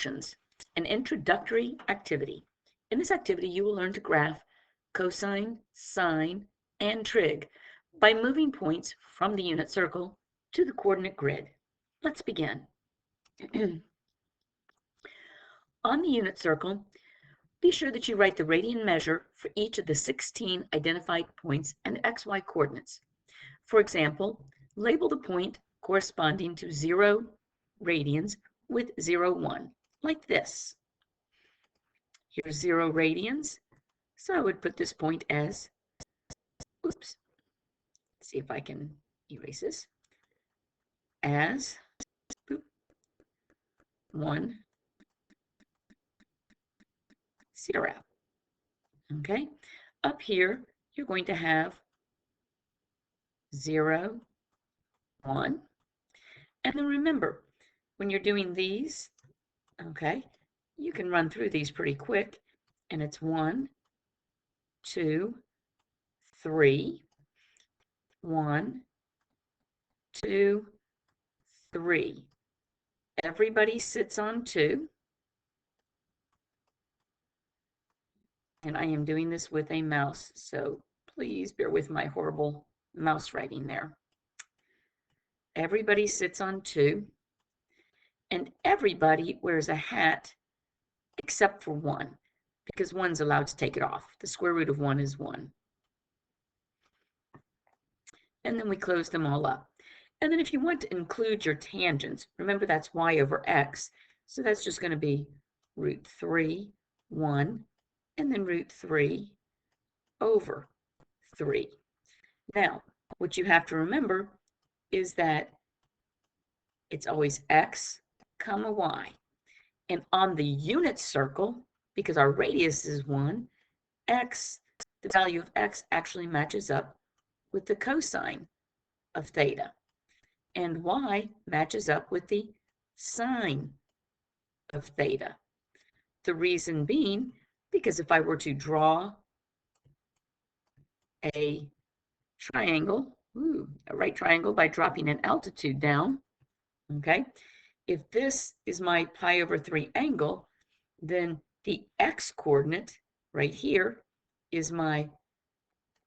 functions, an introductory activity. In this activity, you will learn to graph cosine, sine, and trig by moving points from the unit circle to the coordinate grid. Let's begin. On the unit circle, be sure that you write the radian measure for each of the 16 identified points and the xy coordinates. For example, label the point corresponding to 0 radians with 0, 1, like this. Here's 0 radians, so I would put this point as, oops, see if I can erase this, as 1, 0. Okay, up here, you're going to have 0, 1, and then remember, when you're doing these, okay, you can run through these pretty quick, and it's 1, 2, 3, 1, 2, 3. Everybody sits on 2. And I am doing this with a mouse, so please bear with my horrible mouse writing there. Everybody sits on 2, and everybody wears a hat except for 1, because 1's allowed to take it off. The square root of 1 is 1. And then we close them all up. And then if you want to include your tangents, remember that's y over x, so that's just going to be root 3, 1, and then root 3 over 3. Now, what you have to remember is that it's always x comma y. And on the unit circle, because our radius is 1, x, the value of x actually matches up with the cosine of theta. And y matches up with the sine of theta. The reason being, because if I were to draw a triangle, a right triangle by dropping an altitude down, okay, if this is my pi over 3 angle, then the x coordinate right here is my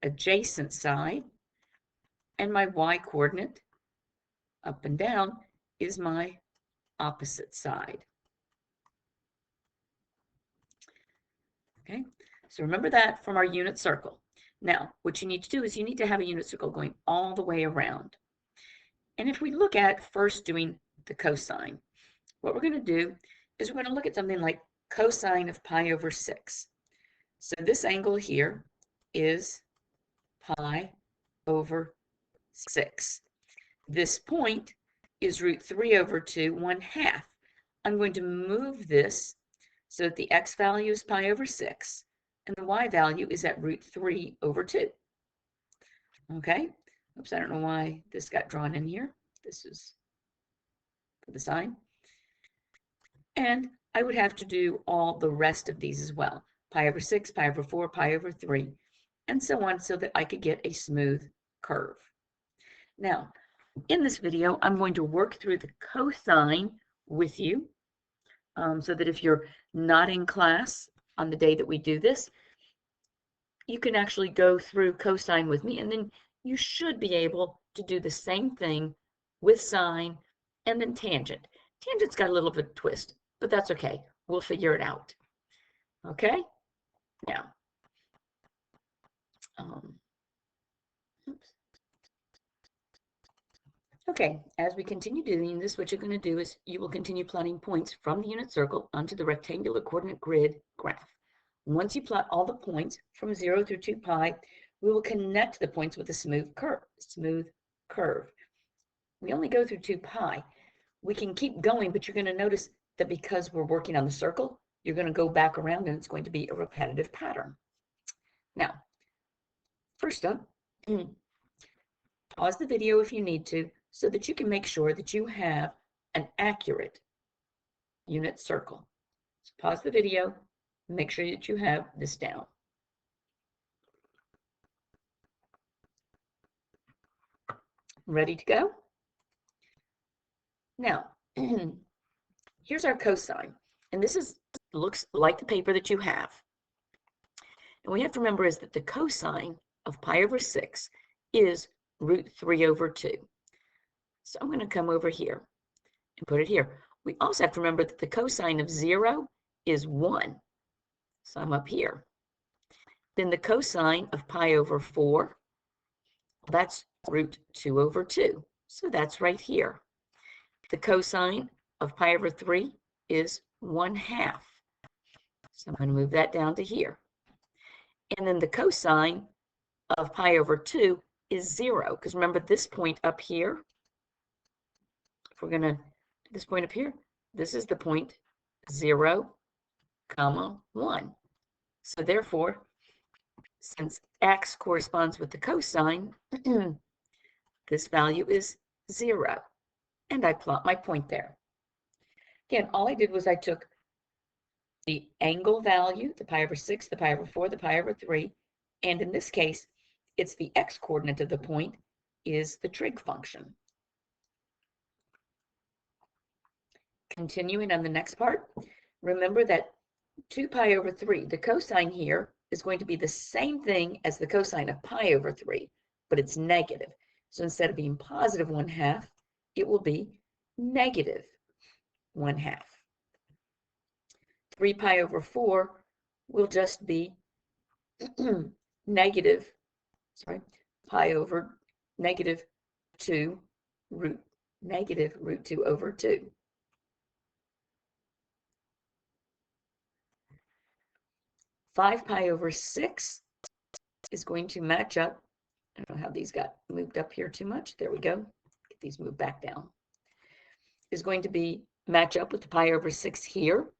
adjacent side, and my y coordinate up and down is my opposite side. Okay, so remember that from our unit circle. Now, what you need to do is you need to have a unit circle going all the way around. And if we look at first doing the cosine, what we're going to do is we're going to look at something like cosine of pi over 6. So this angle here is pi over 6. This point is root 3 over 2, 1/2. I'm going to move this so that the x value is pi over 6, and the y value is at root 3 over 2. Okay? Oops, I don't know why this got drawn in here. This is for the sign. And I would have to do all the rest of these as well. Pi over 6, pi over 4, pi over 3, and so on, so that I could get a smooth curve. Now, in this video, I'm going to work through the cosine with you, so that if you're not in class on the day that we do this, you can actually go through cosine with me, and then you should be able to do the same thing with sine and then tangent. Tangent's got a little bit of twist, but that's okay. We'll figure it out. Okay? Now, oops. Okay, as we continue doing this, what you're going to do is you will continue plotting points from the unit circle onto the rectangular coordinate grid graph. Once you plot all the points from 0 through 2 pi, we will connect the points with a smooth curve. We only go through 2 pi. We can keep going, but you're going to notice that because we're working on the circle, you're going to go back around and it's going to be a repetitive pattern. Now, first up, pause the video if you need to, so that you can make sure that you have an accurate unit circle. So pause the video, make sure that you have this down. Ready to go? Now, here's our cosine. And this looks like the paper that you have. And what we have to remember is that the cosine of pi over 6 is root 3 over 2. So I'm going to come over here and put it here. We also have to remember that the cosine of 0 is 1. So I'm up here. Then the cosine of pi over 4, that's root 2 over 2. So that's right here. The cosine of pi over 3 is 1/2. So I'm going to move that down to here. And then the cosine of pi over 2 is 0. Because remember this point up here, if we're going to, this point up here, this is the point 0, 1. So therefore, since x corresponds with the cosine, this value is 0. And I plot my point there. Again, all I did was I took the angle value, the pi over 6, the pi over 4, the pi over 3, and in this case, it's the x-coordinate of the point is the trig function. Continuing on the next part, remember that 2 pi over 3, the cosine here is going to be the same thing as the cosine of pi over 3, but it's negative. So instead of being positive 1/2, it will be negative 1/2. 3 pi over 4 will just be pi over negative 2 root 2 over 2. 5 pi over 6 is going to match up. I don't know how these got moved up here too much. There we go. Get these moved back down. Is going to match up with the pi over 6 here,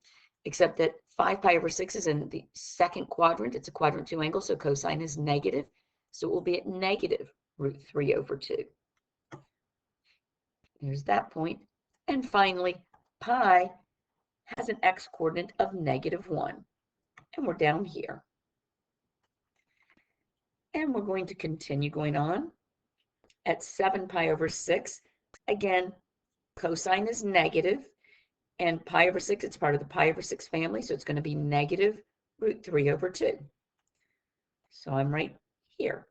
except that 5 pi over 6 is in the second quadrant. It's a quadrant 2 angle, so cosine is negative. So it will be at negative root 3 over 2. There's that point. And finally, pi has an x-coordinate of -1. And we're down here. And we're going to continue going on. At 7 pi over 6, again, cosine is negative. And pi over 6, it's part of the pi over 6 family, so it's going to be negative root 3 over 2. So I'm right here.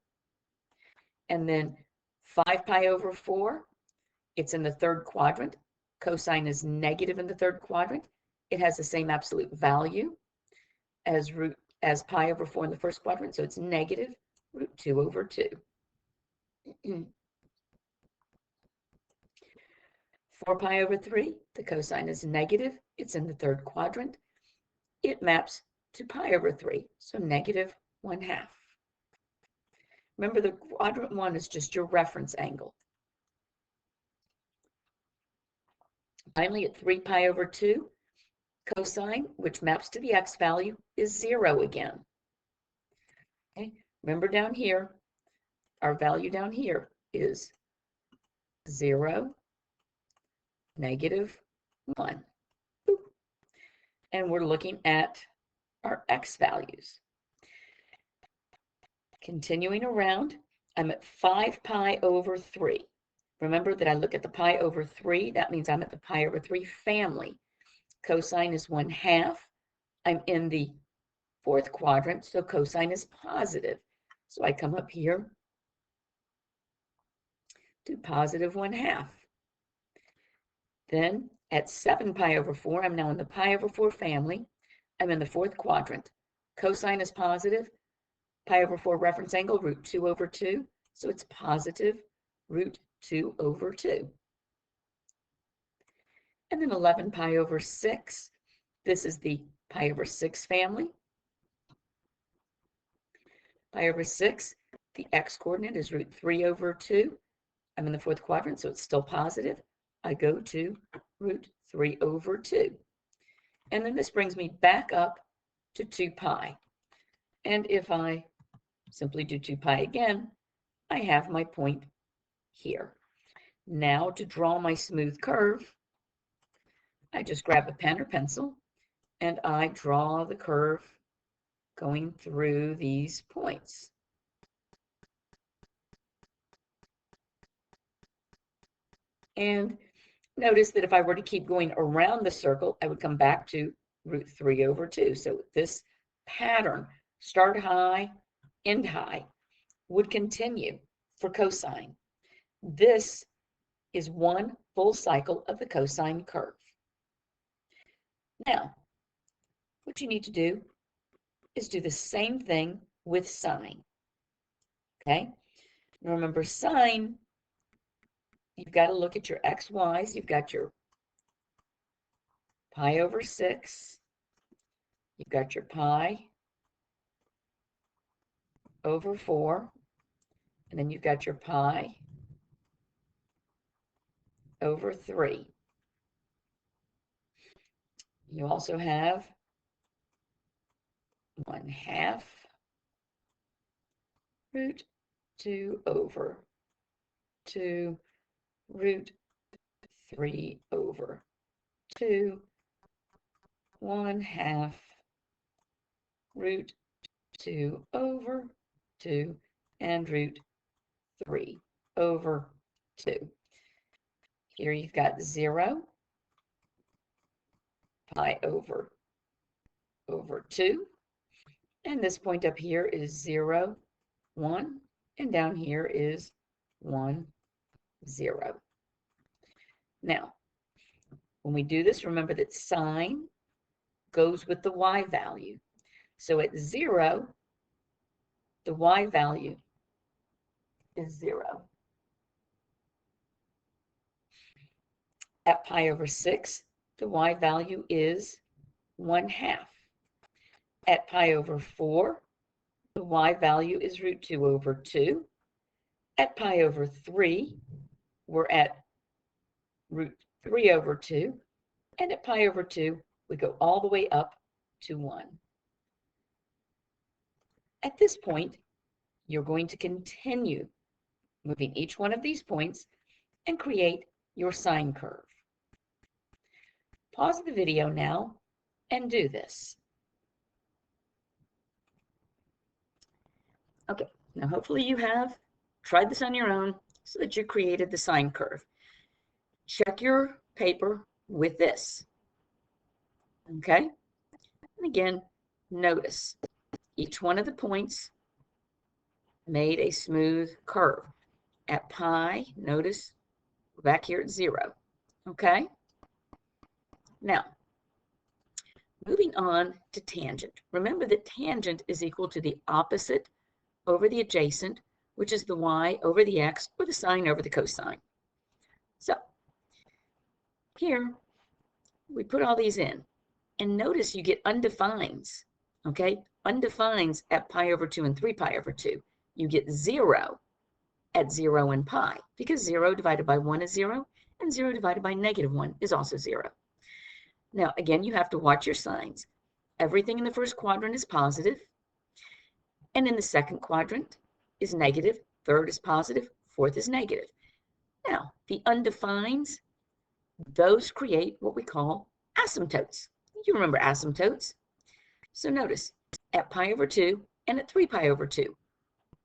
And then 5 pi over 4, it's in the third quadrant. Cosine is negative in the third quadrant. It has the same absolute value as pi over 4 in the first quadrant, so it's negative root 2 over 2. 4 pi over 3, the cosine is negative. It's in the third quadrant. It maps to pi over 3, so negative 1/2. Remember, the quadrant 1 is just your reference angle. Finally, at 3 pi over 2, cosine, which maps to the x value, is 0 again. Okay, remember down here, our value down here is 0, -1. And we're looking at our x values. Continuing around, I'm at 5 pi over 3. Remember that I look at the pi over 3. That means I'm at the pi over 3 family. Cosine is 1/2. I'm in the fourth quadrant, so cosine is positive. So I come up here to positive 1/2. Then at 7 pi over 4, I'm now in the pi over 4 family. I'm in the fourth quadrant. Cosine is positive. Pi over 4 reference angle, root 2 over 2. So it's positive root 2 over 2. And then 11 pi over 6. This is the pi over 6 family. Pi over 6, the x-coordinate is root 3 over 2. I'm in the fourth quadrant, so it's still positive. I go to root 3 over 2. And then this brings me back up to 2 pi. And if I simply do 2 pi again, I have my point here. Now to draw my smooth curve, I just grab a pen or pencil and I draw the curve going through these points. And notice that if I were to keep going around the circle, I would come back to root 3 over 2. So this pattern, start high, end high, would continue for cosine. This is one full cycle of the cosine curve. Now, what you need to do is do the same thing with sine. Okay? Remember, sine, you've got to look at your xy's. You've got your pi over 6. You've got your pi over 4. And then you've got your pi over 3. You also have 1/2 root 2 over 2 root 3 over 2, 1/2 root 2 over 2, and root 3 over 2. Here you've got 0, pi over 2, and this point up here is 0, 1, and down here is 1, 0. Now, when we do this, remember that sine goes with the y value. So at 0, the y value is 0. At pi over 6, the y value is 1/2. At pi over 4, the y value is root 2 over 2. At pi over 3, we're at root 3 over 2. And at pi over 2, we go all the way up to 1. At this point, you're going to continue moving each one of these points and create your sine curve. Pause the video now and do this. Okay, now hopefully you have tried this on your own so that you created the sine curve. Check your paper with this. Okay? And again, notice each one of the points made a smooth curve. At pi, notice we're back here at 0. Okay? Now, moving on to tangent. Remember that tangent is equal to the opposite over the adjacent, which is the y over the x, or the sine over the cosine. So, here, we put all these in. And notice you get undefines, okay? Undefines at pi over 2 and 3 pi over 2. You get 0 at 0 and pi, because 0 divided by 1 is 0, and 0 divided by -1 is also 0. Now, again, you have to watch your signs. Everything in the first quadrant is positive, and in the second quadrant is negative, third is positive, fourth is negative. Now, the undefines, those create what we call asymptotes. You remember asymptotes. So notice, at pi over 2 and at 3 pi over 2,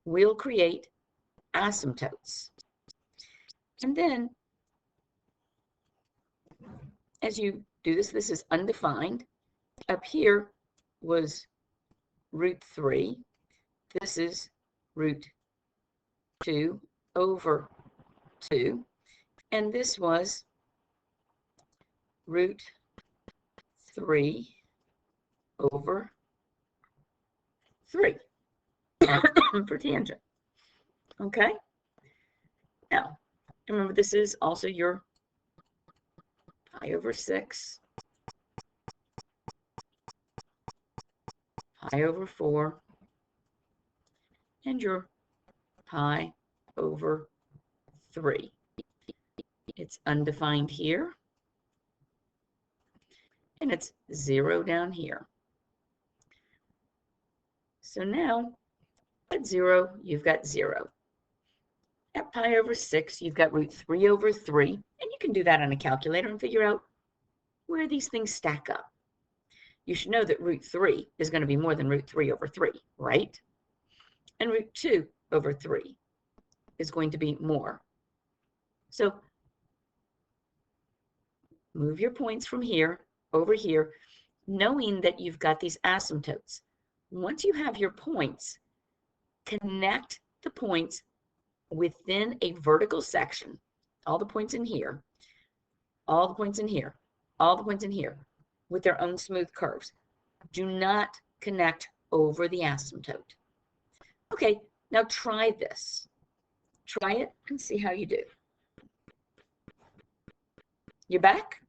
we'll create asymptotes. And then, as you do this, this is undefined. Up here was root 3. This is root 2 over 2. And this was root 3 over 3 for tangent. Okay? Now, remember this is also your pi over 6, pi over 4, and your pi over 3. It's undefined here, and it's 0 down here. So now, at 0, you've got 0. At pi over 6, you've got root 3 over 3, and you can do that on a calculator and figure out where these things stack up. You should know that root 3 is going to be more than root 3 over 3, right? And root 2 over 3 is going to be more. So move your points from here over here. knowing that you've got these asymptotes. Once you have your points, connect the points within a vertical section, all the points in here, all the points in here, all the points in here, with their own smooth curves. Do not connect over the asymptote. Okay, now try this. Try it and see how you do. You're back?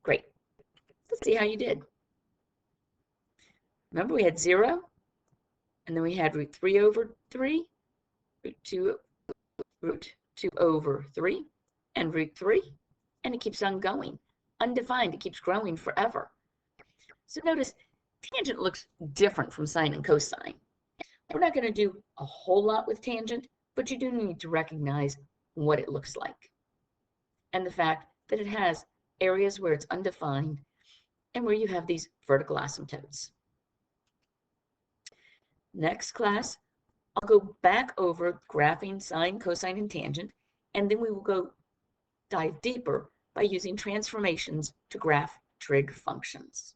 Great. Let's see how you did. Remember, we had 0, and then we had root 3 over 3, root 2 over 3, and root 3, and it keeps on going. Undefined, it keeps growing forever. So notice, tangent looks different from sine and cosine. We're not going to do a whole lot with tangent, but you do need to recognize what it looks like, and the fact that it has areas where it's undefined and where you have these vertical asymptotes. Next class, I'll go back over graphing sine, cosine, and tangent, and then we will go dive deeper by using transformations to graph trig functions.